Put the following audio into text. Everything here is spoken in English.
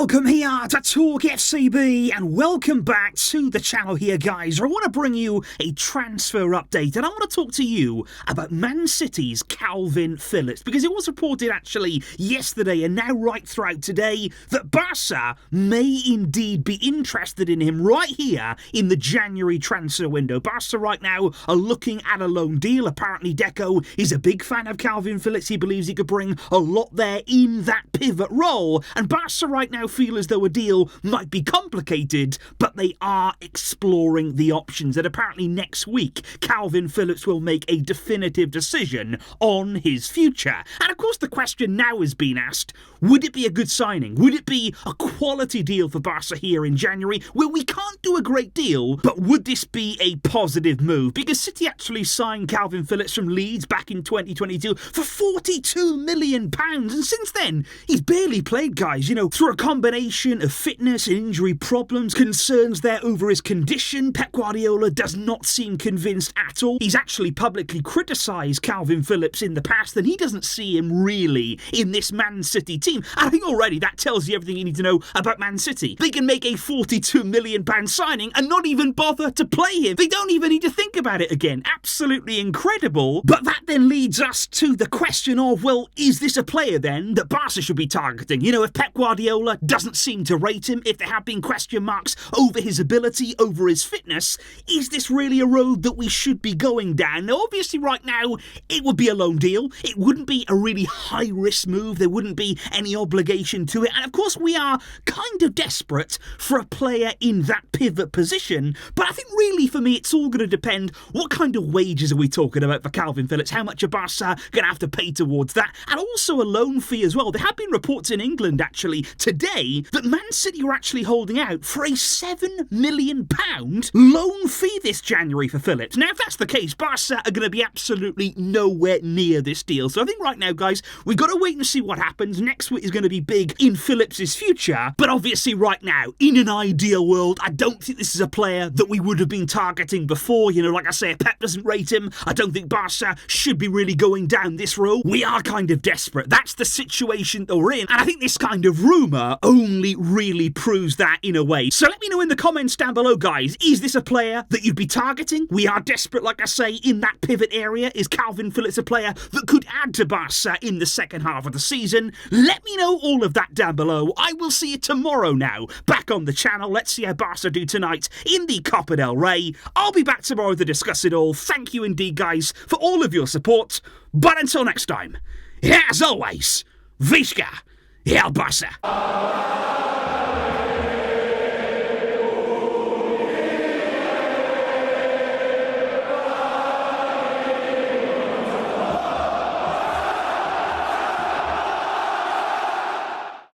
Welcome here to TalkFCB and welcome back to the channel here, guys. I want to bring you a transfer update and I want to talk to you about Man City's Kalvin Phillips, because it was reported actually yesterday and now right throughout today that Barça may indeed be interested in him right here in the January transfer window. Barça right now are looking at a loan deal. Apparently Deco is a big fan of Kalvin Phillips. He believes he could bring a lot there in that pivot role, and Barça right now feel as though a deal might be complicated, but they are exploring the options. And apparently next week, Kalvin Phillips will make a definitive decision on his future. And of course the question now is being asked, would it be a good signing? Would it be a quality deal for Barca here in January? Well, we can't do a great deal, but would this be a positive move? Because City actually signed Kalvin Phillips from Leeds back in 2022 for £42 million. And since then, he's barely played, guys. You know, through a combination of fitness and injury problems, concerns there over his condition, Pep Guardiola does not seem convinced at all. He's actually publicly criticised Kalvin Phillips in the past, and he doesn't see him really in this Man City team. I think already that tells you everything you need to know about Man City. They can make a £42 million signing and not even bother to play him. They don't even need to think about it again. Absolutely incredible. But that then leads us to the question of, well, is this a player then that Barca should be targeting? You know, if Pep Guardiola doesn't seem to rate him, if there have been question marks over his ability, over his fitness, is this really a road that we should be going down? Now, obviously right now, it would be a loan deal. It wouldn't be a really high-risk move. There wouldn't be any obligation to it. And of course, we are kind of desperate for a player in that pivot position. But I think really for me, it's all going to depend what kind of wages are we talking about for Kalvin Phillips? How much are Barca going to have to pay towards that? And also a loan fee as well. There have been reports in England actually today that Man City were actually holding out for a £7 million loan fee this January for Phillips. Now, if that's the case, Barca are going to be absolutely nowhere near this deal. So I think right now, guys, we've got to wait and see what happens. Next week is going to be big in Phillips' future. But obviously right now, in an ideal world, I don't think this is a player that we would have been targeting before. You know, like I say, if Pep doesn't rate him, I don't think Barca should be really going down this road. We are kind of desperate. That's the situation that we're in. And I think this kind of rumour only really proves that in a way. So let me know in the comments down below, guys. Is this a player that you'd be targeting? We are desperate, like I say, in that pivot area. Is Kalvin Phillips a player that could add to Barca in the second half of the season? Let me know all of that down below. I will see you tomorrow now, back on the channel. Let's see how Barca do tonight in the Copa del Rey. I'll be back tomorrow to discuss it all. Thank you indeed, guys, for all of your support. But until next time, as always, Visca, El Barça.